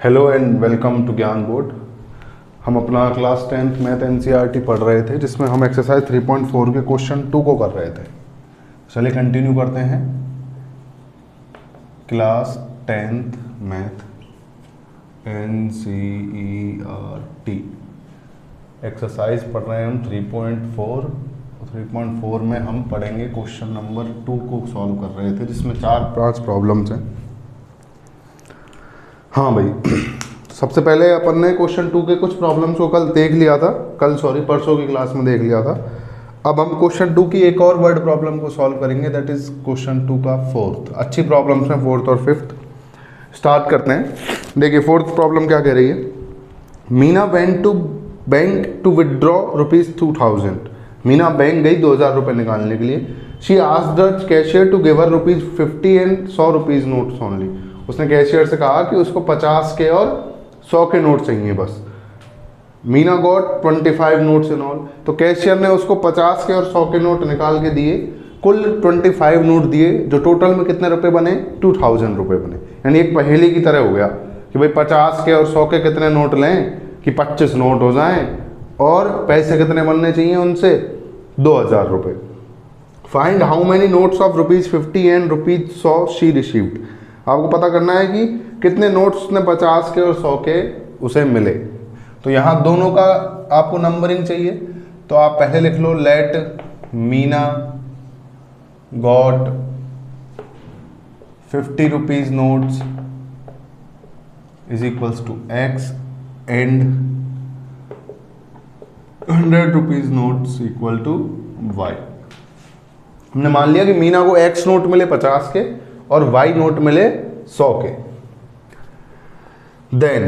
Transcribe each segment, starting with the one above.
Hello and welcome to ज्ञान board. हम अपना क्लास 10th मैथ एनसीईआरटी पढ़ रहे थे, जिसमें हम एक्सरसाइज 3.4 के क्वेश्चन 2 को कर रहे थे। चलिए कंटिन्यू करते हैं। Class 10th math NCERT exercise पढ़ रहे हैं हम 3.4। 3.4 में हम पढ़ेंगे क्वेश्चन नंबर 2 को सॉल्व कर रहे थे, जिसमें 4-5 प्रॉब्लम्स हैं। हाँ भाई, सबसे पहले अपन ने क्वेश्चन 2 के कुछ प्रॉब्लम्स को परसों की क्लास में देख लिया था। अब हम क्वेश्चन 2 की एक और वर्ड प्रॉब्लम को सॉल्व करेंगे, दैट इज क्वेश्चन 2 का 4th। अच्छी प्रॉब्लम्स हैं 4th और 5th। स्टार्ट करते हैं। देखिए 4th प्रॉब्लम क्या कह रही है। Meena went to bank to withdraw ₹2000। Meena bank गई 2000 रुपये निकालने के लिए। She asked the cashier to give her ₹50 and 100 rupees notes only. उसने कैशियर से कहा कि उसको 50 के और 100 के नोट चाहिए बस। Meena got 25 notes in all. तो कैशियर ने उसको 50 के और 100 के नोट निकाल के दिए। कुल 25 नोट दिए, जो टोटल में कितने रुपए बने? 2000 रुपये बने। यानी एक पहेली की तरह हो गया कि भाई 50 के और 100 के कितने नोट लें कि 25 नोट हो जाएं, और पैसे कितने बनने चाहिए उनसे? 2000 रुपये। Find how many notes of ₹50 and ₹100 she received. आपको पता करना है कि कितने नोट्स उसने 50 के और 100 के उसे मिले। तो यहाँ दोनों का आपको नंबरिंग चाहिए, तो आप पहले लिख लो let Meena got 50 rupees notes is equals to x and 100 rupees notes equal to y. हमने मान लिया कि मीना को एक्स नोट मिले 50 के और वाई नोट मिले 100 के। देन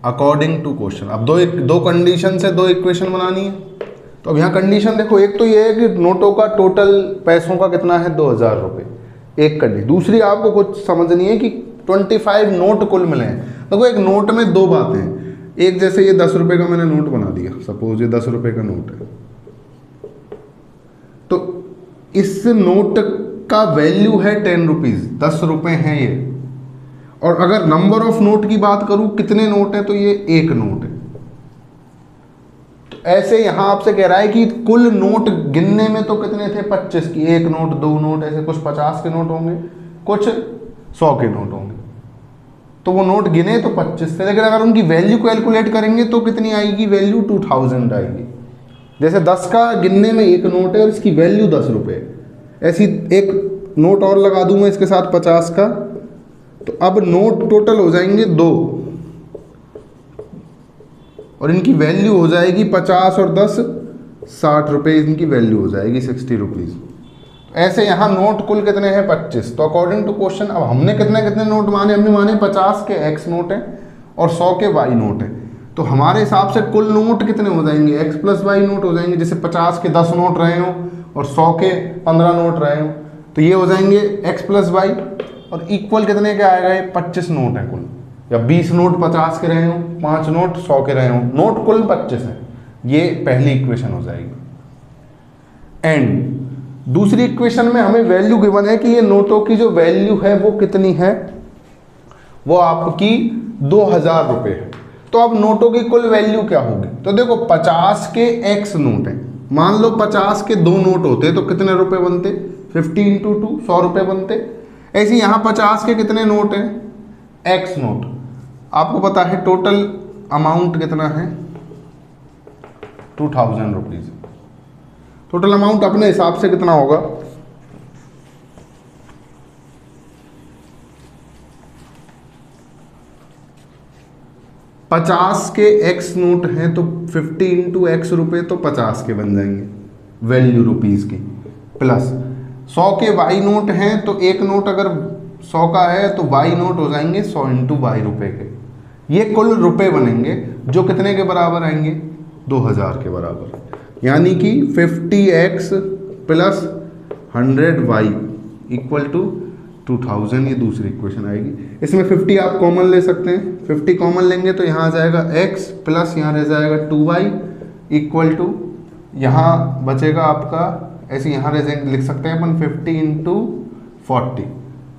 अकॉर्डिंग टू क्वेश्चन, अब दो कंडीशन से दो इक्वेशन बनानी है। तो अब यहाँ कंडीशन देखो, एक तो ये है कि नोटों का टोटल पैसों का कितना है? 2000 रुपये, एक कंडीशन। दूसरी आपको कुछ समझनी है कि 25 नोट कुल मिले हैं। देखो एक नोट में दो बातें हैं। एक, जैसे ये 10 रुपये का मैंने नोट बना दिया, सपोज ये 10 रुपये का नोट है, तो इस नोट का वैल्यू है 10 रुपीज़, 10 रुपये हैं ये। और अगर नंबर ऑफ नोट की बात करूं, कितने नोट है, तो ये एक नोट है। तो ऐसे यहां आपसे कह रहा है कि कुल नोट गिनने में तो कितने थे? 25 की। एक नोट, दो नोट, ऐसे कुछ 50 के नोट होंगे, कुछ 100 के नोट होंगे। तो वो नोट गिने तो 25 थे, लेकिन अगर उनकी वैल्यू कैलकुलेट करेंगे तो कितनी आएगी? वैल्यू 2000 आएगी। जैसे 10 का गिनने में एक नोट है और इसकी वैल्यू 10 रुपये, ऐसी एक नोट और लगा दूं मैं इसके साथ 50 का, तो अब नोट टोटल हो जाएंगे 2 और इनकी वैल्यू हो जाएगी 50 और 10 60 रुपये। इनकी वैल्यू हो जाएगी 60 रुपीज़। ऐसे यहाँ नोट कुल कितने हैं? 25। तो अकॉर्डिंग टू क्वेश्चन अब हमने कितने कितने नोट माने? हमने माने 50 के एक्स नोट हैं और 100 के वाई नोट हैं। तो हमारे हिसाब से कुल नोट कितने हो जाएंगे? एक्स प्लस वाई नोट हो जाएंगे। जैसे 50 के 10 नोट रहे हों और 100 के 15 नोट रहे हों, तो ये हो जाएंगे एक्स प्लस वाई। और इक्वल कितने के आएगा? ये 25 नोट हैं कुल, या 20 नोट 50 के रहे हों, 5 नोट 100 के रहे हों, नोट कुल 25 हैं। ये पहली इक्वेशन हो जाएगी। एंड दूसरी इक्वेशन में हमें वैल्यू गिवन है कि ये नोटों की जो वैल्यू है वो कितनी है? वो आपकी 2000 रुपये है। तो अब नोटों की कुल वैल्यू क्या होगी? तो देखो 50 के एक्स नोट हैं। मान लो 50 के 2 नोट होते तो कितने रुपए बनते? 50 × 2 100 रुपये बनते। ऐसे यहाँ 50 के कितने नोट हैं? X note. आपको पता है टोटल अमाउंट कितना है? 2000 रुपीज़। टोटल अमाउंट अपने हिसाब से कितना होगा? ₹50 के एक्स नोट हैं तो 50 × x रुपये, तो 50 के बन जाएंगे वैल्यू रुपीज़ की। प्लस 100 के वाई नोट हैं, तो एक नोट अगर 100 का है तो वाई नोट हो जाएंगे 100 × वाई रुपये के। ये कुल रुपए बनेंगे, जो कितने के बराबर आएंगे? 2000 के बराबर। यानी कि 50x plus 100y equal to 2000। ये दूसरी इक्वेशन आएगी। इसमें 50 आप कॉमन ले सकते हैं। 50 कॉमन लेंगे तो यहाँ आ जाएगा x प्लस यहाँ रह जाएगा 2y इक्वल टू, यहाँ बचेगा आपका, ऐसे यहाँ लिख सकते हैं अपन 50 × 40।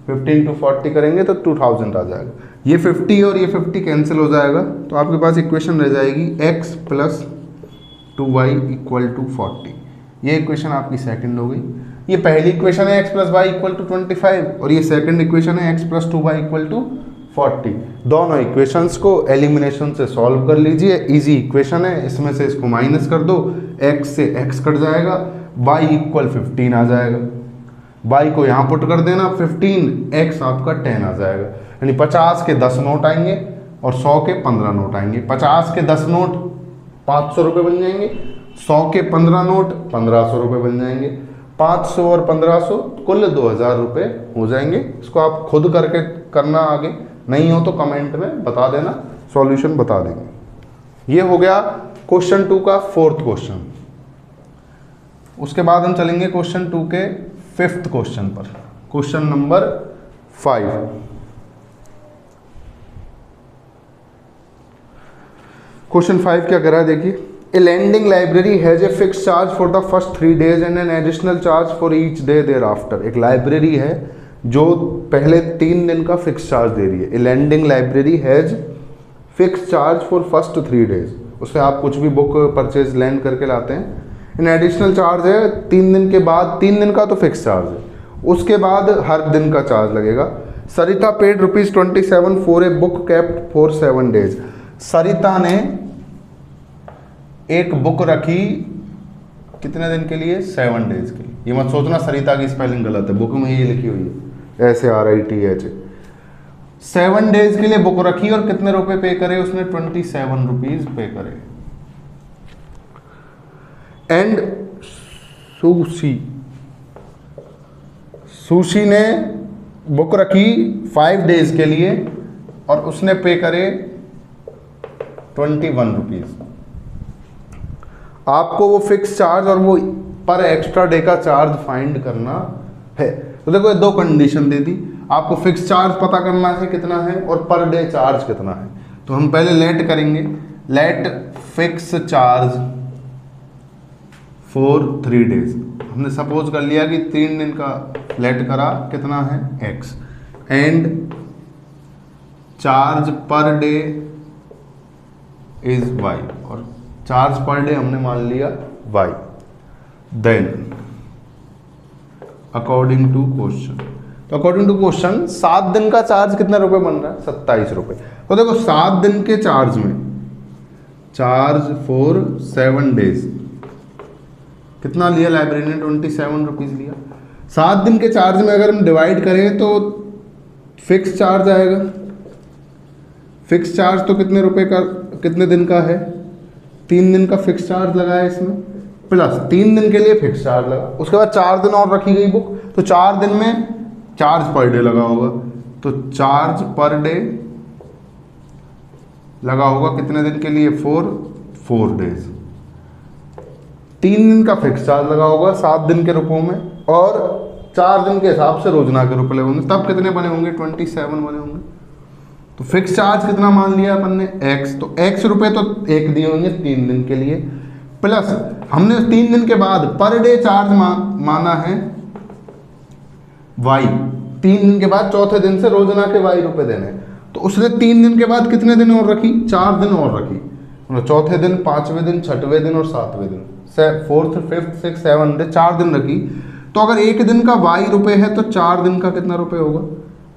15 to 40 करेंगे तो 2000 आ जाएगा। ये 50 और ये 50 कैंसिल हो जाएगा, तो आपके पास इक्वेशन रह जाएगी x plus 2y equal to 40। ये इक्वेशन आपकी सेकंड हो गई। ये पहली इक्वेशन है x plus Y equal to 25 और ये सेकंड इक्वेशन है x plus 2y equal to 40। दोनों इक्वेशंस को एलिमिनेशन से सॉल्व कर लीजिए, इजी इक्वेशन है। इसमें से इसको माइनस कर दो, x से x कट जाएगा, y इक्वल 15 आ जाएगा। y को यहाँ पुट कर देना 15, x आपका 10 आ जाएगा। यानी 50 के 10 नोट आएंगे और 100 के 15 नोट आएंगे। 50 के 10 नोट 500 रुपये बन जाएंगे, 100 के 15 नोट 1500 रुपये बन जाएंगे, 500 और 1500 कुल 2000 रुपये हो जाएंगे। इसको आप खुद करके करना, आगे नहीं हो तो कमेंट में बता देना, सॉल्यूशन बता देंगे। ये हो गया क्वेश्चन 2 का फोर्थ क्वेश्चन। उसके बाद हम चलेंगे क्वेश्चन 2 के फिफ्थ क्वेश्चन पर, क्वेश्चन नंबर 5। क्वेश्चन 5 क्या कह रहा है देखिए, a lending library has a fix charge for the first 3 days and an additional charge for each day thereafter. एक लाइब्रेरी है जो पहले 3 दिन का फिक्स चार्ज दे रही है। A lending library has fix charge for first 3 days। उससे आप कुछ भी बुक परचेज लैंड करके लाते हैं, इन एडिशनल चार्ज है 3 दिन के बाद, 3 दिन का तो फिक्स चार्ज है, उसके बाद हर दिन का चार्ज लगेगा। Sarita paid ₹27 for a book kept for 7 days। Sarita ने एक बुक रखी कितने दिन के लिए? 7 days के लिए। ये मत सोचना सरिता की स्पेलिंग गलत है, बुक में ये लिखी हुई है SARITH। 7 days के लिए बुक रखी और कितने रुपए पे करे उसने? 27 रुपीज पे करे। एंड सुशी ने बुक रखी 5 days के लिए और उसने पे करे 21 रुपीज। आपको वो फिक्स चार्ज और वो पर एक्स्ट्रा डे का चार्ज फाइंड करना है। तो देखो ये 2 कंडीशन दे दी, आपको फिक्स चार्ज पता करना है कितना है और पर डे चार्ज कितना है। तो हम पहले लेट करेंगे, late fix charge for 3 days। हमने सपोज कर लिया कि 3 दिन का लेट करा, कितना है? x and charge per day is y और चार्ज पर डे हमने मान लिया y। Then according to question, तो अकॉर्डिंग टू क्वेश्चन 7 दिन का चार्ज कितने रुपए बन रहा है? 27 रुपए। तो देखो 7 दिन के चार्ज में, चार्ज फॉर 7 days कितना लिया लाइब्रेरी ने? 27 रुपीज लिया। 7 दिन के चार्ज में अगर हम डिवाइड करें तो फिक्स चार्ज आएगा। फिक्स चार्ज तो कितने रुपए का, कितने दिन का है? 3 दिन का फिक्स चार्ज लगा है इसमें, प्लस 3 दिन के लिए फिक्स चार्ज लगा। उसके बाद 4 दिन और रखी गई बुक, तो 4 दिन में चार्ज पर डे लगा होगा। तो चार्ज पर डे लगा होगा कितने दिन के लिए? 4 days। 3 दिन का फिक्स चार्ज लगा होगा 7 दिन के रुपयों में और 4 दिन के हिसाब से रोजना के रुपए लगे होंगे, तब कितने बने होंगे? 27 बने होंगे। तो फिक्स चार्ज कितना मान लिया अपन ने? x। तो x रुपए तो एक दिए होंगे 3 दिन के लिए, प्लस हमने 3 दिन के बाद पर डे चार्ज माना है y। 3 दिन के बाद चौथे दिन से रोजाना के y रुपए देने, तो उसने 3 दिन के बाद कितने दिन और रखी? 4 दिन और रखी। चौथे दिन, 5वें दिन, 6वें दिन और 7वें दिन, 4th 5th 6th 7th 4 दिन रखी। तो अगर एक दिन का y रुपए है तो 4 दिन का कितना रुपए होगा?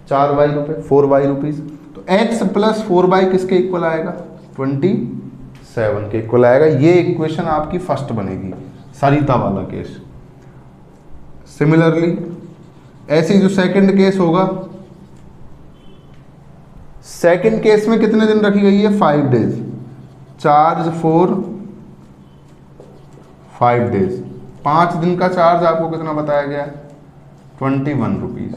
4y रुपए, 4y रुपीज। तो x प्लस 4y किसके इक्वल आएगा? 27 के इक्वल आएगा। ये इक्वेशन आपकी फर्स्ट बनेगी, सरिता वाला केस। सिमिलरली ऐसे जो सेकंड केस होगा, सेकंड केस में कितने दिन रखी गई है? 5 days। Charge for 5 days। 5 दिन का चार्ज आपको कितना बताया गया? 21 रुपीज।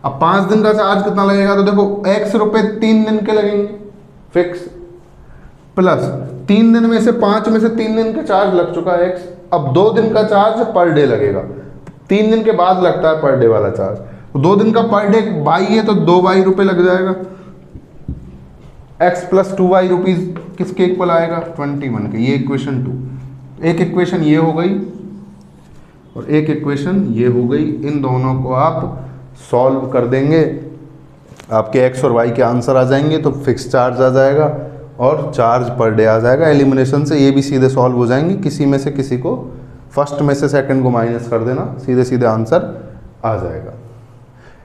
अब 5 दिन का चार्ज कितना लगेगा? तो देखो x रुपए 3 दिन के लगेंगे फिक्स, प्लस 3 दिन में से 5 में से 3 दिन का चार्ज लग चुका है x। अब 2 दिन का चार्ज पर डे लगेगा, 3 दिन के बाद लगता है पर डे वाला चार्ज। तो 2 दिन का पर डे y है तो 2y रुपए लग जाएगा। x प्लस 2y रुपीज किसके इक्वल आएगा? 21 के। ये इक्वेशन 2। एक इक्वेशन ये हो गई और एक इक्वेशन ये हो गई। इन दोनों को आप सॉल्व कर देंगे, आपके एक्स और वाई के आंसर आ जाएंगे, तो फिक्स चार्ज आ जाएगा और चार्ज पर डे आ जाएगा। एलिमिनेशन से ये भी सीधे सॉल्व हो जाएंगी, किसी में से किसी को, फर्स्ट में से सेकंड को माइनस कर देना, सीधे सीधे आंसर आ जाएगा।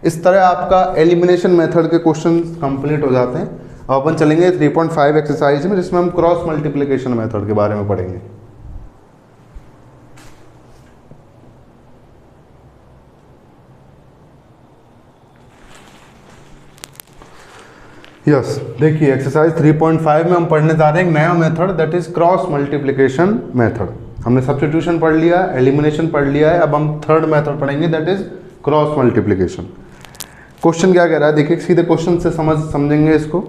इस तरह आपका एलिमिनेशन मेथड के क्वेश्चन कंप्लीट हो जाते हैं। अब अपन चलेंगे 3.5 एक्सरसाइज में, जिसमें हम क्रॉस मल्टीप्लिकेशन मेथड के बारे में पढ़ेंगे। यस, देखिए एक्सरसाइज 3.5 में हम पढ़ने जा रहे हैं एक नया method, that is cross multiplication method. हमने सब्स्टिट्यूशन पढ़ लिया, एलिमिनेशन पढ़ लिया है, अब हम थर्ड मेथड पढ़ेंगे, that is cross multiplication. Question क्या कह रहा है, देखिए सीधे क्वेश्चन से समझेंगे इसको।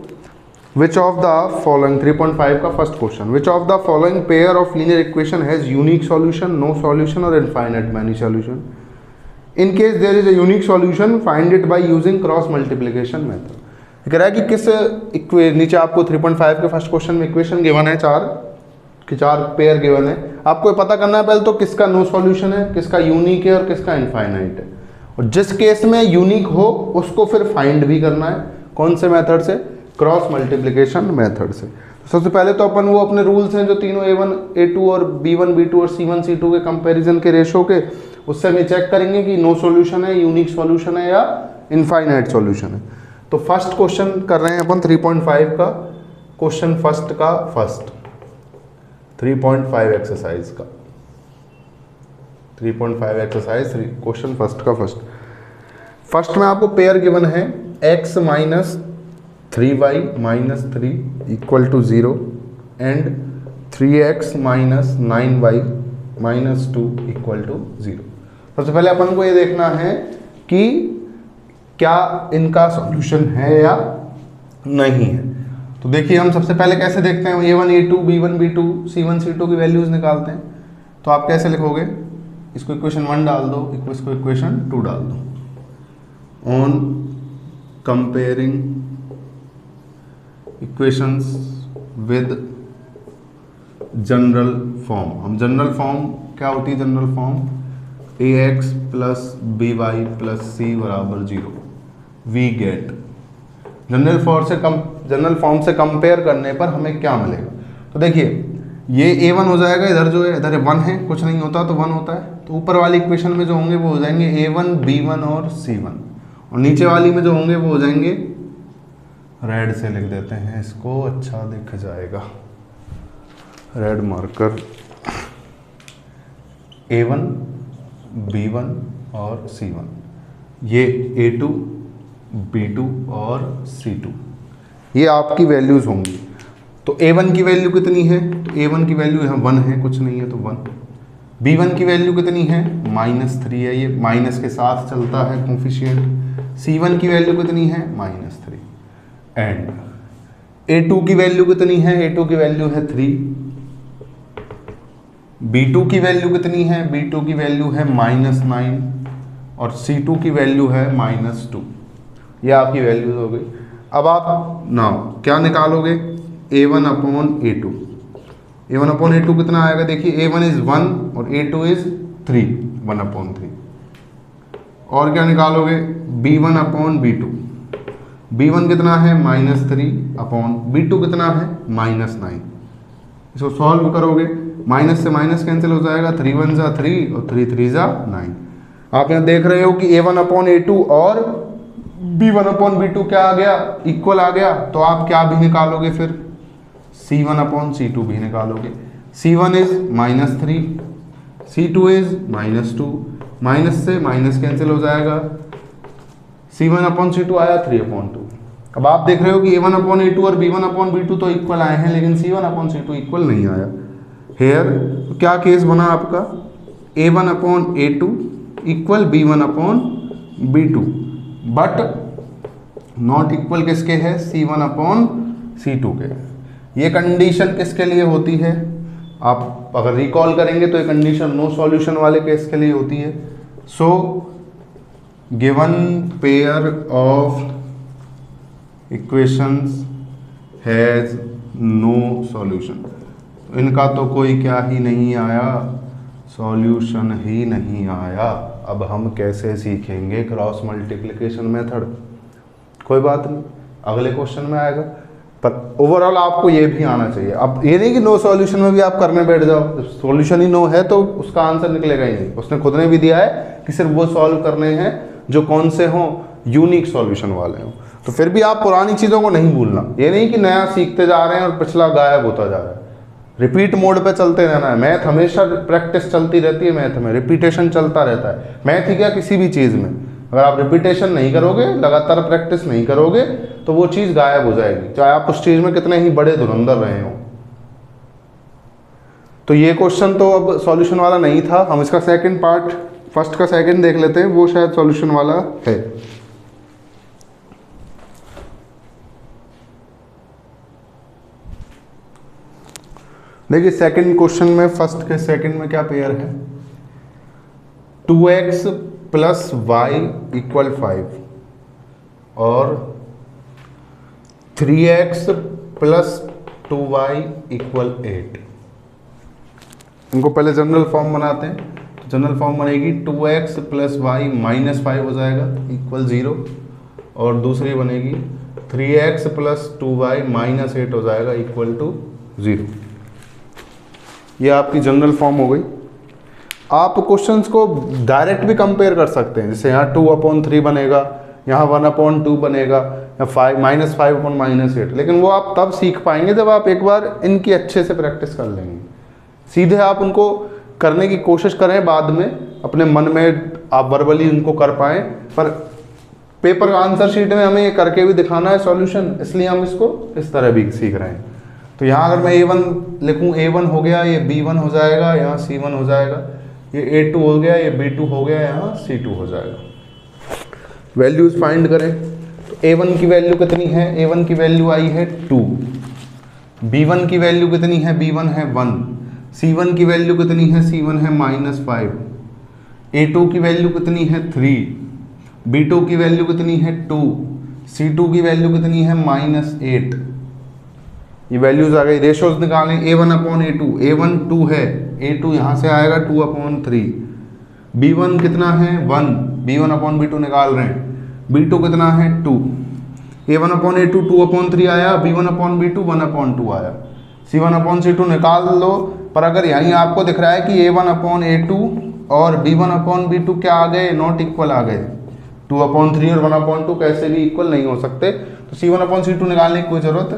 विच ऑफ द फॉलोइंग, 3.5 का first question, which of the following pair of linear equation has unique solution, no solution और infinite many solution. In case there is a unique solution, find it by using cross multiplication method. कह रहा है कि किस नीचे आपको 3.5 के first question में इक्वेशन गिवन है, चार पेयर गिवन है, आपको पता करना है पहले तो किसका नो सॉल्यूशन है, किसका यूनिक है और किसका इनफाइनाइट है। और जिस केस में यूनिक हो उसको फिर फाइंड भी करना है, कौन से मेथड से, क्रॉस मल्टीप्लिकेशन मेथड से। सबसे पहले तो अपन वो अपने रूल्स हैं जो तीनों A1 A2 और B1 B2 और C1 C2 के कंपैरिजन के रेशो के, उससे हम चेक करेंगे कि नो सॉल्यूशन है, यूनिक सॉल्यूशन है या इनफाइनाइट सॉल्यूशन है। तो फर्स्ट क्वेश्चन कर रहे हैं अपन 3.5 का, क्वेश्चन फर्स्ट का फर्स्ट 3.5 एक्सरसाइज का 3.5 एक्सरसाइज क्वेश्चन फर्स्ट का फर्स्ट में आपको पेयर गिवन है x minus 3y minus 3 equal to 0 and 3x minus 9y minus 2 equal to 0। सबसे पहले अपन को ये देखना है कि क्या इनका सॉल्यूशन है या नहीं है। तो देखिए हम सबसे पहले कैसे देखते हैं, A1 A2 B1 B2 C1 C2 की वैल्यूज niकालते हैं। तो आप कैसे लिखोगे, इसको इक्वेशन 1 डाल दो, इसको इक्वेशन 2 डाल दो। On comparing equations with general form, हम जनरल फॉर्म क्या होती है, general form ax plus by plus c बराबर 0, वी गेट। जनरल फॉर्म से कंपेयर करने पर हमें क्या मिलेगा। तो देखिए ये A1 हो जाएगा, इधर जो है इधर 1 है, कुछ नहीं होता तो 1 होता है, तो ऊपर वाली इक्वेशन में जो होंगे वो हो जाएंगे A1 B1 और C1, और नीचे वाली में जो होंगे वो हो जाएंगे, रेड से लिख देते हैं इसको, अच्छा दिख जाएगा, रेड मार्कर, A1 B1 और C1, ये A2 B2 और C2, ये आपकी वैल्यूज होंगी। तो A1 की वैल्यू कितनी है, तो A1 की वैल्यू यहाँ 1 है, कुछ नहीं है तो 1। B1 की वैल्यू कितनी है, -3 है, ये माइनस के साथ चलता है कोफिशिएंट। C1 की वैल्यू कितनी है, -3। एंड A2 की वैल्यू कितनी है, A2 की वैल्यू है 3। B2 की वैल्यू कितनी है, B2 की वैल्यू है -9 और C2 की वैल्यू है -2। ये आपकी वैल्यूज हो गई। अब आप नाउ क्या निकालोगे, A1 upon A2, A1 upon A2 कितना आएगा, देखिए A1 इज 1 और A2 इज 3, 1/3। और क्या निकालोगे, B1 अपॉन B2, B1 कितना है -3 अपॉन B2 कितना है -9। इसको सॉल्व करोगे, माइनस से माइनस कैंसिल हो जाएगा, 3 1 जा 3 और 3 3 जा 9। आप यहाँ देख रहे हो कि A1 अपॉन A2 और B1 अपॉन B2 क्या आ गया, इक्वल आ गया। तो आप क्या भी निकालोगे, फिर C1 अपॉन C2 भी निकालोगे। C1 is -3, C2 is -2, minus से माइनस कैंसिल हो जाएगा, C1 अपॉन C2 आया 3/2। अब आप देख रहे हो कि A1 अपॉन A2 और B1 अपॉन B2 तो इक्वल आए हैं, लेकिन C1 अपॉन C2 इक्वल नहीं आया। हेयर तो क्या केस बना आपका, A1 upon A2 equal B1 upon B2, but not equal किसके है, C1 अपॉन C2 के। ये कंडीशन किसके लिए होती है, आप अगर रिकॉल करेंगे तो ये कंडीशन नो सॉल्यूशन वाले केस के लिए होती है। So given pair of equations has no solution, इनका तो कोई क्या ही नहीं आया, सॉल्यूशन ही नहीं आया। अब हम कैसे सीखेंगे क्रॉस मल्टीप्लिकेशन मेथड। कोई बात नहीं, अगले क्वेश्चन में आएगा, पर ओवरऑल आपको ये भी आना चाहिए। अब ये नहीं कि नो सॉल्यूशन में भी आप करने बैठ जाओ, जब सॉल्यूशन ही नो है तो उसका आंसर निकलेगा ही नहीं। उसने खुद ने भी दिया है कि सिर्फ वो सॉल्व करने हैं जो कौन से हों, यूनिक सॉल्यूशन वाले हों। तो फिर भी आप पुरानी चीज़ों को नहीं भूलना, ये नहीं कि नया सीखते जा रहे हैं और पिछला गायब होता जा रहा है। रिपीट मोड पे चलते रहना है। मैथ हमेशा प्रैक्टिस चलती रहती है, मैथ में रिपीटेशन चलता रहता है। मैथ ही क्या, किसी भी चीज़ में अगर आप रिपीटेशन नहीं करोगे, लगातार प्रैक्टिस नहीं करोगे, तो वो चीज़ गायब हो जाएगी, चाहे आप उस चीज़ में कितने ही बड़े धुरंधर रहे हो। तो ये क्वेश्चन तो अब सॉल्यूशन वाला नहीं था, हम इसका सेकंड पार्ट, फर्स्ट का सेकंड देख लेते हैं, वो शायद सॉल्यूशन वाला है। देखिए सेकंड क्वेश्चन में फर्स्ट के सेकंड में क्या पेयर है, 2x प्लस वाई इक्वल 5 और 3x प्लस 2y इक्वल 8। इनको पहले जनरल फॉर्म बनाते हैं। तो जनरल फॉर्म बनेगी 2x प्लस वाई माइनस 5 हो जाएगा इक्वल 0, और दूसरी बनेगी 3x प्लस 2y माइनस 8 हो जाएगा इक्वल टू 0। ये आपकी जनरल फॉर्म हो गई। आप क्वेश्चंस को डायरेक्ट भी कंपेयर कर सकते हैं, जैसे यहाँ 2/3 बनेगा, यहाँ 1/2 बनेगा, या 5 -5/-8, लेकिन वो आप तब सीख पाएंगे जब आप एक बार इनकी अच्छे से प्रैक्टिस कर लेंगे। सीधे आप उनको करने की कोशिश करें, बाद में अपने मन में आप वर्बली उनको कर पाएँ, पर पेपर आंसर शीट में हमें ये करके भी दिखाना है सॉल्यूशन, इसलिए हम इसको इस तरह भी सीख रहे हैं। तो यहाँ अगर मैं A1 लिखूँ, A1 हो गया, ये B1 हो जाएगा, यहाँ C1 हो जाएगा, ये A2 हो गया, ये B2 हो गया, यहाँ C2 हो जाएगा। वैल्यूज फाइंड करें तो A1 की वैल्यू कितनी है, A1 की वैल्यू आई है 2, B1 की वैल्यू कितनी है, B1 है 1, C1 की वैल्यू कितनी है, C1 है -5, A2 की वैल्यू कितनी है 3, B2 की वैल्यू कितनी है 2, C2 की वैल्यू कितनी है -8। ये वैल्यूज आ गई। रेशोज निकालें, A1/A2, A1 2 है, A2 यहाँ से आएगा 2/3, B1 कितना है 1, B1/B2 निकाल रहे हैं, B2 कितना है 2, A1/A2 2/3 आया, B1/B2 1/2 आया, C1/C2 निकाल लो। पर अगर यहीं आपको दिख रहा है कि A1/A2 और B1/B2 क्या आ गए, नॉट इक्वल आ गए, 2/3 और 1/2 कैसे भी इक्वल नहीं हो सकते, तो C1/C2 निकालने की कोई ज़रूरत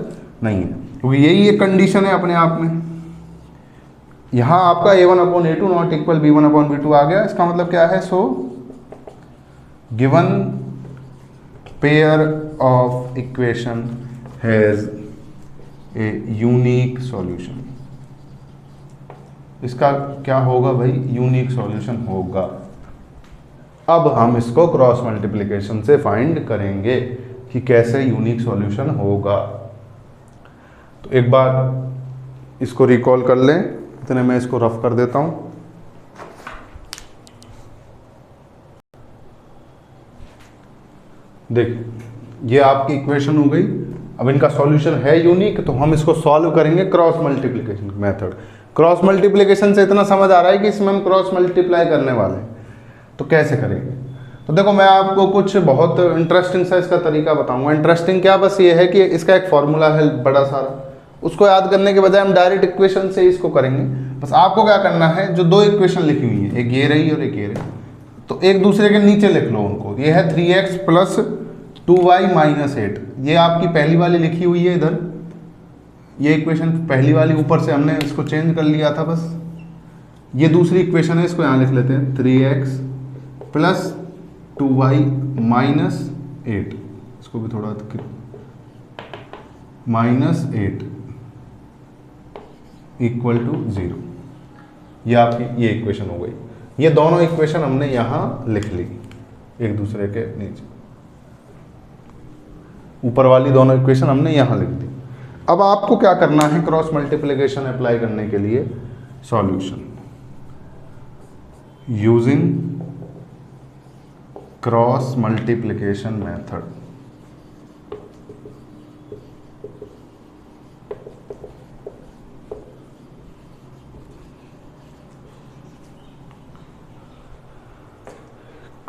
नहीं है, क्योंकि यही एक कंडीशन है अपने आप में। यहाँ आपका A1/A2 नॉट इक्वल B1/B2 आ गया, इसका मतलब क्या है, so given pair of equation has a unique solution. इसका क्या होगा भाई, यूनिक सॉल्यूशन होगा। अब हम इसको क्रॉस मल्टीप्लिकेशन से फाइंड करेंगे कि कैसे यूनिक सॉल्यूशन होगा। तो एक बार इसको रिकॉल कर लें, इतने मैं इसको रफ कर देता हूं। देखिए ये आपकी इक्वेशन हो गई। अब इनका सॉल्यूशन है यूनिक, तो हम इसको सॉल्व करेंगे cross multiplication method. Cross multiplication से इतना समझ आ रहा है कि इसमें हम क्रॉस मल्टीप्लाई करने वाले हैं, तो कैसे करेंगे। तो देखो मैं आपको कुछ बहुत इंटरेस्टिंग सा इसका तरीका बताऊंगा। इंटरेस्टिंग क्या, बस ये है कि इसका एक फॉर्मूला है बड़ा सारा, उसको याद करने के बजाय हम डायरेक्ट इक्वेशन से इसको करेंगे। बस आपको क्या करना है, जो दो इक्वेशन लिखी हुई है, एक ये रही और एक ये रही, तो एक दूसरे के नीचे लिख लो उनको। ये है 3x प्लस 2y माइनस 8, ये आपकी पहली वाली लिखी हुई है इधर, ये इक्वेशन पहली वाली, ऊपर से हमने इसको चेंज कर लिया था बस। ये दूसरी इक्वेशन है, इसको यहाँ लिख लेते हैं 3x प्लस 2y माइनस 8, इसको भी थोड़ा -8 इक्वल टू 0। ये आपकी ये इक्वेशन हो गई। ये दोनों इक्वेशन हमने यहाँ लिख ली एक दूसरे के नीचे, ऊपर वाली दोनों इक्वेशन हमने यहाँ लिख दी। अब आपको क्या करना है क्रॉस मल्टीप्लिकेशन अप्लाई करने के लिए, solution using cross multiplication method.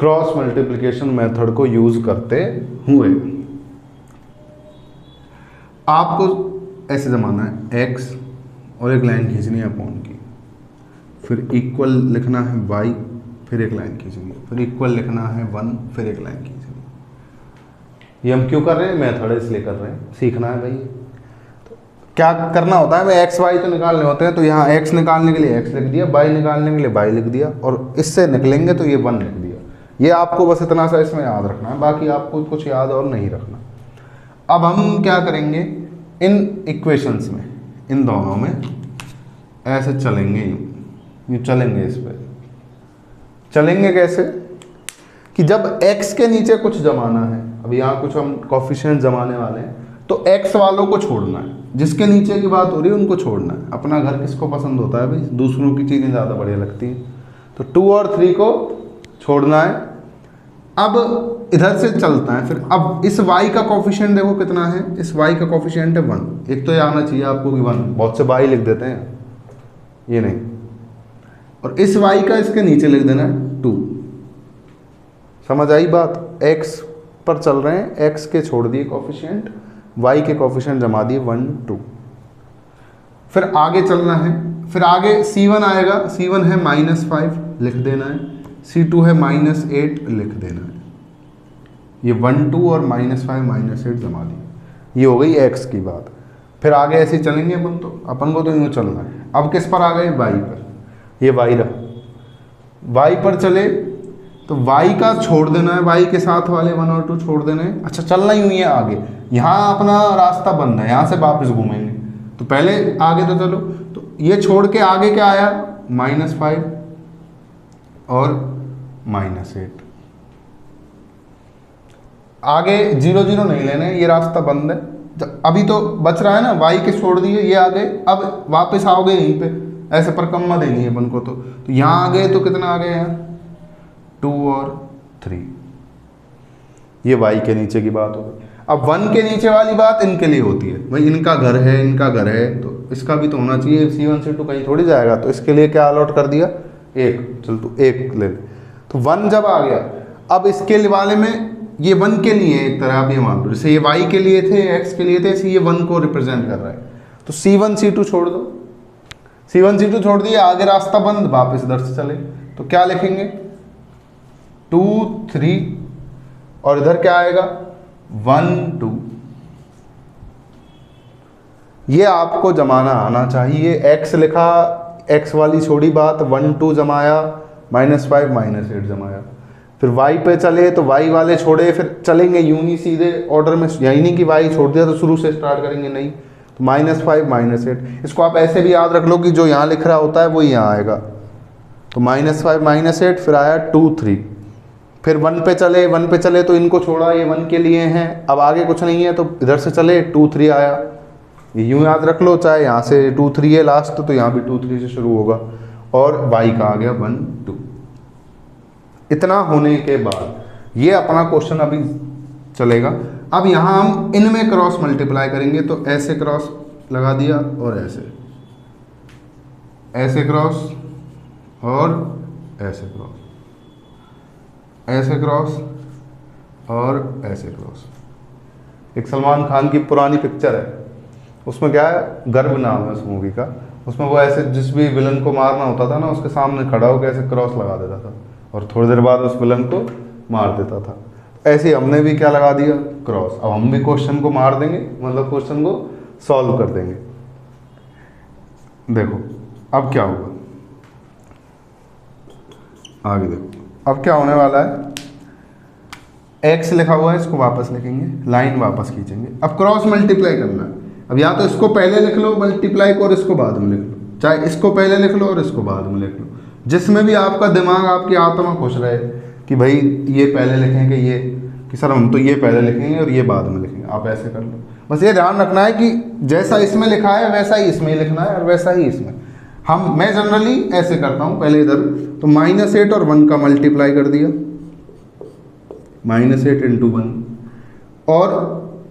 Cross multiplication method को यूज करते हुए आपको ऐसे जमाना है x और एक लाइन खींचनी है अपॉन की, फिर इक्वल लिखना है y, फिर एक लाइन खींचनी है, फिर इक्वल लिखना है 1, फिर एक लाइन खींचनी है। ये हम क्यों कर रहे हैं? मेथड इसलिए कर रहे हैं, सीखना है भाई। तो क्या करना होता है, मैं x y तो निकालने होते हैं, तो यहाँ x निकालने के लिए x लिख दिया, y निकालने के लिए y लिख दिया, और इससे निकलेंगे तो ये 1 लिख दिया। ये आपको बस इतना सा इसमें याद रखना है, बाकी आपको कुछ याद और नहीं रखना। अब हम क्या करेंगे, इन इक्वेशंस में, इन दोनों में ऐसे चलेंगे, यूँ चलेंगे। इस पर चलेंगे कैसे कि जब x के नीचे कुछ जमाना है, अब यहाँ कुछ हम कोफिशिएंट जमाने वाले हैं, तो x वालों को छोड़ना है, जिसके नीचे की बात हो रही है उनको छोड़ना है। अपना घर किसको पसंद होता है भाई? दूसरों की चीज़ें ज़्यादा बढ़िया लगती हैं, तो 2 और 3 को छोड़ना है। अब इधर से चलता है, फिर अब इस y का कोफिशिएंट देखो कितना है, इस y का कोफिशिएंट है 1। एक तो ये आना चाहिए आपको कि 1, बहुत से y लिख देते हैं, ये नहीं। और इस y का इसके नीचे लिख देना है 2। समझ आई बात? x पर चल रहे हैं, x के छोड़ दिए कोफिशिएंट, y के कोफिशिएंट जमा दिए 1 2। फिर आगे चलना है, फिर आगे c1 आएगा, c1 है -5 लिख देना है, c2 है -8 लिख देना है। ये 1 2 और -5 -8 जमा दी, ये हो गई x की बात। फिर आगे ऐसे ही चलेंगे अपन, तो अपन को तो यूँ चलना है। अब किस पर आ गए? y पर, ये y रहा। y पर चले तो y का छोड़ देना है, y के साथ वाले 1 और 2 छोड़ देना है। अच्छा, चलना यूँ ही है आगे, यहाँ अपना रास्ता बंद है, यहाँ से वापस घूमेंगे, तो पहले आगे तो चलो। तो ये छोड़ के आगे क्या आया? -5 और -8। आगे 0 0 नहीं लेने, ये रास्ता बंद है। अभी तो बच रहा है ना, y के छोड़ दिए, ये आ गए, अब वापस आओगे यहीं पे, ऐसे पर कम्मा देनी है अपन को। तो यहाँ आ गए तो कितना आ गया यार? 2 और 3। ये y के नीचे की बात होगी। अब 1 के नीचे वाली बात इनके लिए होती है भाई, इनका घर है, इनका घर है, तो इसका भी तो होना चाहिए। c1 c2 कहीं थोड़ी जाएगा, तो इसके लिए क्या अलॉट कर दिया? 1। चल तू 1 ले ले। तो 1 जब आ गया, अब इसके वाले में ये 1 के लिए एक तरह आप ये मान लो, जैसे ये y के लिए थे, x के लिए थे, ऐसे ये 1 को रिप्रेजेंट कर रहा है। तो c1 c2 छोड़ दो, c1 c2 छोड़ दिए, आगे रास्ता बंद, वापस इधर से चले, तो क्या लिखेंगे? 2 3 और इधर क्या आएगा? 1 2। ये आपको जमाना आना चाहिए। x लिखा, x वाली छोड़ी बात, 1 2 जमाया, -5 -8 जमाया। फिर y पे चले तो y वाले छोड़े, फिर चलेंगे यूं ही सीधे ऑर्डर में, यही नहीं कि y छोड़ दिया तो शुरू से स्टार्ट करेंगे, नहीं। तो -5 -8, इसको आप ऐसे भी याद रख लो कि जो यहाँ लिख रहा होता है वो यहाँ आएगा। तो -5 -8, फिर आया 2 3, फिर 1 पे चले, 1 पे चले तो इनको छोड़ा, ये 1 के लिए हैं, अब आगे कुछ नहीं है, तो इधर से चले 2 3 आया। ये यूँ याद रख लो, चाहे यहाँ से 2 3 है लास्ट, तो यहाँ भी 2 3 से शुरू होगा, और y का आ गया 1 2। इतना होने के बाद ये अपना क्वेश्चन अभी चलेगा। अब यहाँ हम इनमें क्रॉस मल्टीप्लाई करेंगे, तो ऐसे क्रॉस लगा दिया और ऐसे क्रॉस और ऐसे क्रॉस, ऐसे क्रॉस और ऐसे क्रॉस। एक सलमान खान की पुरानी पिक्चर है, उसमें क्या है, गर्व नाम है उस मूवी का, उसमें वो ऐसे जिस भी विलन को मारना होता था ना, उसके सामने खड़ा होकर ऐसे क्रॉस लगा देता था और थोड़ी देर बाद उस विलन को मार देता था। ऐसे ही हमने भी क्या लगा दिया? क्रॉस। अब हम भी क्वेश्चन को मार देंगे, मतलब क्वेश्चन को सॉल्व कर देंगे। देखो अब क्या होगा, आगे देखो अब क्या होने वाला है। x लिखा हुआ है, इसको वापस लिखेंगे, लाइन वापस खींचेंगे। अब क्रॉस मल्टीप्लाई करना है। अब या तो इसको पहले लिख लो मल्टीप्लाई को, और इसको बाद में लिख लो, चाहे इसको पहले लिख लो और इसको बाद में लिख लो, जिसमें भी आपका दिमाग, आपकी आत्मा खुश रहे कि भाई ये पहले लिखेंगे, ये कि सर हम तो ये पहले लिखेंगे और ये बाद में लिखेंगे। आप ऐसे कर लो, बस ये ध्यान रखना है कि जैसा इसमें लिखा है वैसा ही इसमें लिखना है और वैसा ही इसमें। मैं जनरली ऐसे करता हूँ, पहले इधर तो -8 और 1 का मल्टीप्लाई कर दिया, -8 × 1, और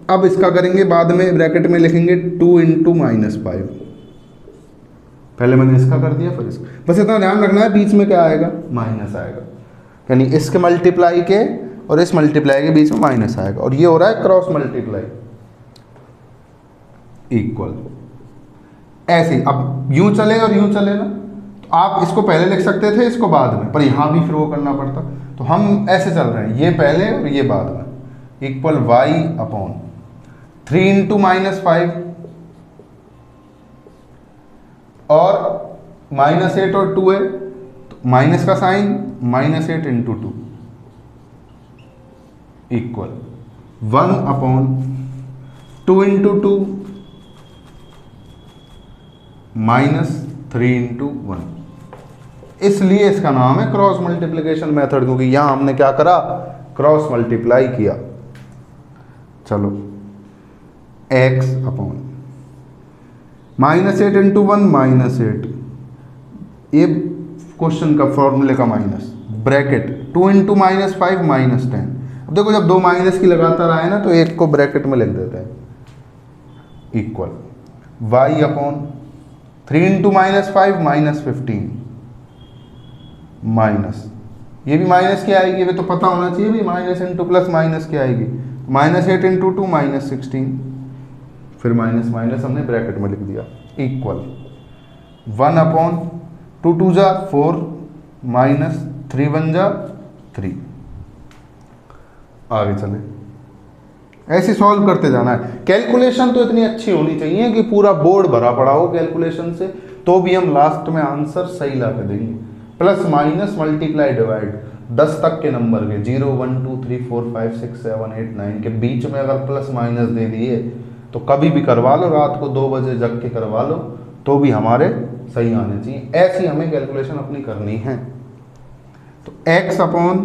अब इसका करेंगे बाद में, ब्रैकेट में लिखेंगे 2 × -5। पहले मैंने इसका कर दिया, फिर इसका, बस इतना ध्यान रखना है बीच में क्या आएगा, माइनस आएगा। यानी इसके मल्टीप्लाई के और इस मल्टीप्लाई के बीच में माइनस आएगा, और ये हो रहा है क्रॉस मल्टीप्लाई, इक्वल। ऐसे अब यूं चले और यूं चले ना, तो आप इसको पहले लिख सकते थे, इसको बाद में, पर यहां भी फिर वो करना पड़ता। तो हम ऐसे चल रहे हैं, ये पहले और ये बाद में, इक्वल वाई अपॉन 3 इंटू -5 और -8 और 2 है, तो माइनस का sign, -8 into 2 equal 1 upon 2 into 2 -3 into 1। इसलिए इसका नाम है क्रॉस मल्टीप्लिकेशन मेथड, क्योंकि यहां हमने क्या करा, क्रॉस मल्टीप्लाई किया। चलो x अपॉन -8 इंटू 1 -8, ये क्वेश्चन का फॉर्मूले का माइनस, ब्रैकेट 2 इंटू -5 -10। अब देखो जब दो माइनस की लगातार आए ना, तो एक को ब्रैकेट में लिख देते हैं, equal y upon 3 into -5 -15 minus, ये भी माइनस की आएगी, ये तो पता होना चाहिए भी, माइनस इंटू प्लस माइनस की आएगी, -8 इंटू 2 -16, फिर माइनस माइनस हमने ब्रैकेट में लिख दिया, इक्वल 1 अपॉन 2 2 जा 4 -3 1 जा 3। आगे चले, ऐसे सॉल्व करते जाना है। कैलकुलेशन तो इतनी अच्छी होनी चाहिए कि पूरा बोर्ड भरा पड़ा हो कैलकुलेशन से, तो भी हम लास्ट में आंसर सही ला के देंगे। प्लस माइनस मल्टीप्लाई डिवाइड 10 तक के नंबर के 0 1 2 3 4 5 6 7 8 9 के बीच में अगर प्लस माइनस दे दिए तो कभी भी करवा लो, रात को 2 बजे जग के करवा लो, तो भी हमारे सही आने चाहिए। ऐसी हमें कैलकुलेशन अपनी करनी है। तो x upon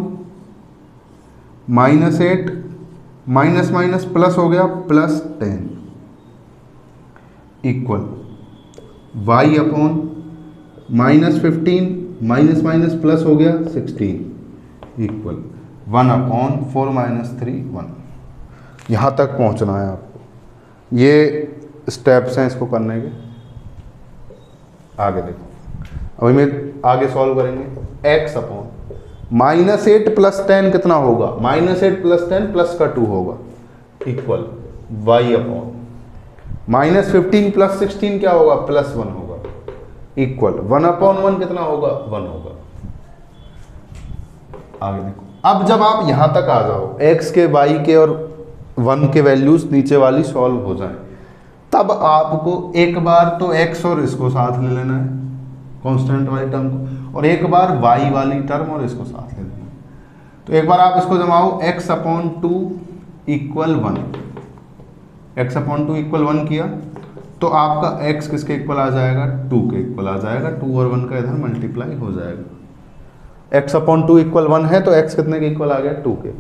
-8 minus minus plus हो गया +10 equal y upon -15 minus minus plus हो गया 16 इक्वल 1 अपॉन 4 -3 1। यहाँ तक पहुँचना है आपको। ये स्टेप्स हैं इसको करने के। आगे देखो, अभी मैं आगे सॉल्व करेंगे। x अपॉन -8 + 10 कितना होगा, -8 + 10 प्लस का 2 होगा इक्वल y अपॉन -15 + 16 क्या होगा, +1 होगा इक्वल 1 अपॉन 1 कितना होगा, 1 होगा। आगे देखो, अब जब आप यहां तक आ जाओ, x के y के और 1 के वैल्यूज नीचे वाली सॉल्व हो जाए, तब आपको एक बार तो x और इसको साथ ले लेना है, कांस्टेंट वाली टर्म को, और एक बार y वाली टर्म और इसको साथ ले लेना है। तो एक बार आप इसको जमाओ, x upon 2 equal 1, x upon 2 equal 1 किया तो आपका x किसके इक्वल आ जाएगा, 2 के इक्वल आ जाएगा। 2 और 1 का इधर मल्टीप्लाई हो जाएगा। x अपॉन 2 इक्वल 1 है तो x कितने के इक्वल आ गया, 2 के।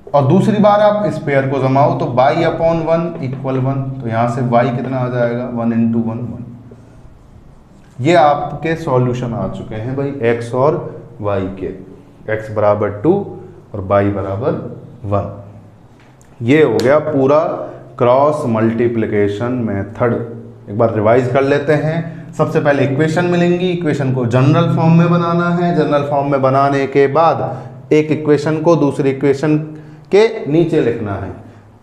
और दूसरी बार आप इस पेयर को जमाओ तो y अपॉन 1 इक्वल 1, तो यहाँ से y कितना आ जाएगा, 1 इंटू 1 1। ये आपके सॉल्यूशन आ चुके हैं भाई x और y के, x बराबर 2 और y बराबर 1। ये हो गया पूरा क्रॉस मल्टीप्लिकेशन मेथड। एक बार रिवाइज कर लेते हैं। सबसे पहले इक्वेशन मिलेंगी, इक्वेशन को जनरल फॉर्म में बनाना है। जनरल फॉर्म में बनाने के बाद एक इक्वेशन को दूसरी इक्वेशन के नीचे लिखना है,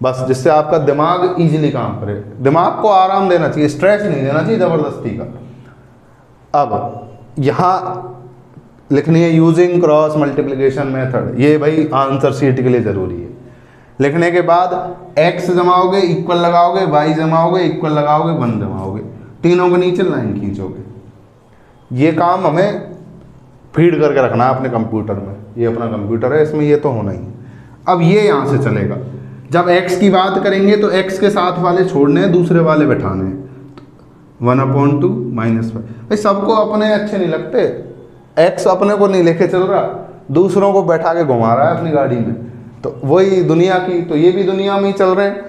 बस जिससे आपका दिमाग इजीली काम करे। दिमाग को आराम देना चाहिए, स्ट्रेस नहीं देना चाहिए ज़बरदस्ती का। अब यहाँ लिखनी है यूजिंग क्रॉस मल्टीप्लिकेशन मेथड, ये भाई आंसर शीट के लिए ज़रूरी है। लिखने के बाद x जमाओगे इक्वल लगाओगे, y जमाओगे इक्वल लगाओगे, 1 जमाओगे, तीनों के नीचे लाइन खींचोगे। ये काम हमें फीड करके रखना है अपने कंप्यूटर में। ये अपना कंप्यूटर है, इसमें ये तो होना ही है। अब ये यहाँ से चलेगा। जब x की बात करेंगे तो x के साथ वाले छोड़ने हैं, दूसरे वाले बैठाने हैं। 1 अपॉन 2 -5। भाई सबको अपने अच्छे नहीं लगते, x अपने को नहीं लेके चल रहा, दूसरों को बैठा के घुमा रहा है अपनी गाड़ी में, तो वही दुनिया की, तो ये भी दुनिया में ही चल रहे हैं।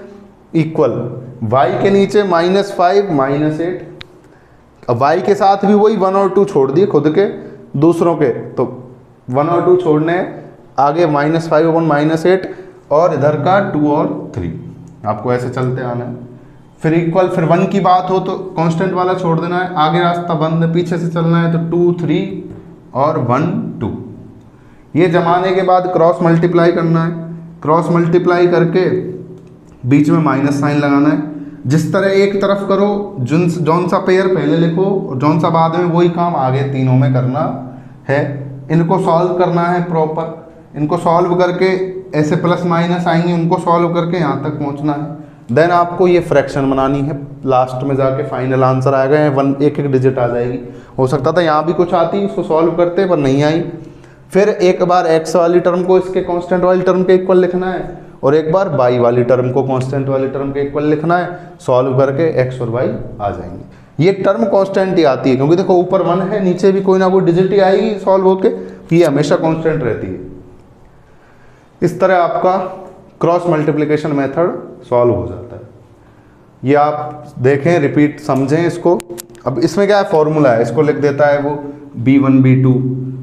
इक्वल y के नीचे -5 -8, अब y के साथ भी वही 1 और 2 छोड़ दिए खुद के, दूसरों के, तो 1 और 2 छोड़ने, आगे -5 अपॉन -8 और इधर का 2 और 3, आपको ऐसे चलते आना है। फिर इक्वल, फिर 1 की बात हो तो कांस्टेंट वाला छोड़ देना है, आगे रास्ता बंद है, पीछे से चलना है तो 2 3 और 1 2। ये जमाने के बाद क्रॉस मल्टीप्लाई करना है, क्रॉस मल्टीप्लाई करके बीच में माइनस साइन लगाना है। जिस तरह एक तरफ करो, जौन सा पेयर पहले लिखो और जौन सा बाद में, वही काम आगे तीनों में करना है। इनको सॉल्व करना है प्रॉपर, इनको सॉल्व करके ऐसे प्लस माइनस आएंगे, उनको सॉल्व करके यहाँ तक पहुँचना है। देन आपको ये फ्रैक्शन बनानी है, लास्ट में जाके फाइनल आंसर आएगा, एक एक डिजिट आ जाएगी। हो सकता था यहाँ भी कुछ आती, उसको सॉल्व करते पर नहीं आई। फिर एक बार एक्स वाली टर्म को इसके कांस्टेंट वाली टर्म के इक्वल लिखना है और एक बार वाई वाली टर्म को कांस्टेंट वाली टर्म के इक्वल लिखना है। सॉल्व करके एक्स और वाई आ जाएंगे। ये टर्म कांस्टेंट ही आती है क्योंकि देखो ऊपर 1 है, नीचे भी कोई ना कोई डिजिट ही आएगी सॉल्व होके, ये हमेशा कांस्टेंट रहती है। इस तरह आपका क्रॉस मल्टीप्लिकेशन मेथड सॉल्व हो जाता है। ये आप देखें, रिपीट समझें इसको। अब इसमें क्या है, फॉर्मूला है, इसको लिख देता है वो b1 b2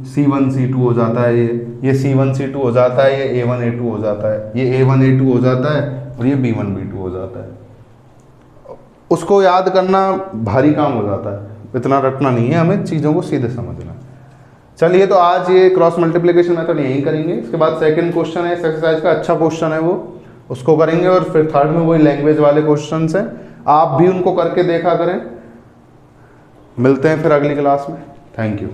c1 c2 हो जाता है, ये c1 c2 हो जाता है, ये a1 a2 हो जाता है, ये a1 a2 हो जाता है और ये b1 b2 हो जाता है। उसको याद करना भारी काम हो जाता है, इतना रटना नहीं है, हमें चीज़ों को सीधे समझना है। चलिए, तो आज ये क्रॉस मल्टीप्लिकेशन मेथड यहीं करेंगे। इसके बाद सेकंड क्वेश्चन है इस एक्सरसाइज का, अच्छा क्वेश्चन है वो, उसको करेंगे। और फिर थर्ड में वही लैंग्वेज वाले क्वेश्चन हैं, आप भी उनको करके देखा करें। मिलते हैं फिर अगली क्लास में। Thank you.